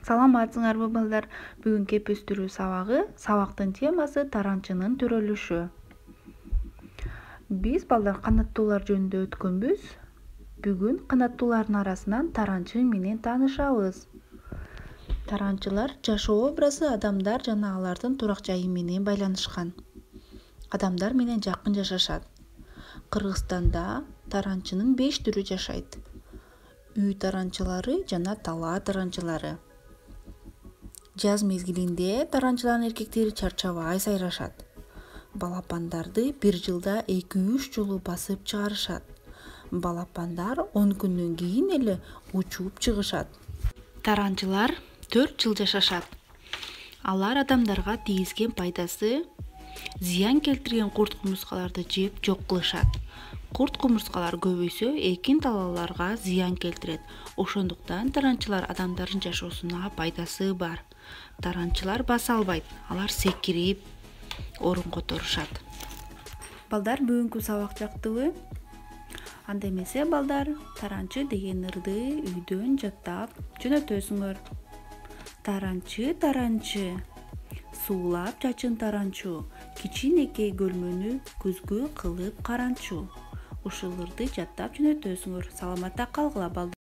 Саламатсыңарбы балдар? Бүгүн кепүстүрүү сабагы. Сабактын темасы таранчынын төрөлүшү. Биз балдар канаттуулар жөнүндө өткөнбүз. Бүгүн канаттуулардын арасынан таранчы менен таанышабыз. Таранчылар жашоо образы адамдар жана алардын турак жайы менен байланышкан. Адамдар менен жакын жашашат. Кыргызстанда таранчынын 5 түрү жашайт. Үй таранчылары жана талаа таранчылары. Жаз мезгилинде таранчылардын эркектери чарчабай сайрашат. Балапандарды бир жылда 2-3 жолу басып чыгарышат. Балапандар 10 күндөн кийин эле учуп чыгышат. Таранчылар 4 жыл жашашат. Алар адамдарга тийгизген пайдасы зыян келтирген курт-кумурскаларды жеп жок кылышат. Курт-кумурскалар көбөйсө экен талааларга зыян келтирет. Ошондуктан таранчылар адамдардын жашоосуна пайдасы бар. Таранчылар баса албайт, алар секирип орун которушат. Балдар, бүгүнкү сабак жактыбы? Анда эмесе балдар, таранчы деген ырды үйдөн жаттап жөнөтөсүңөр. Таранчы, таранчы, суулап чачын таранчу, кичинекей көлмөнү көзгө кылып каранчу. Ушул ырды жаттап жөнөтөсүңөр. Саламатта калгыла балдар.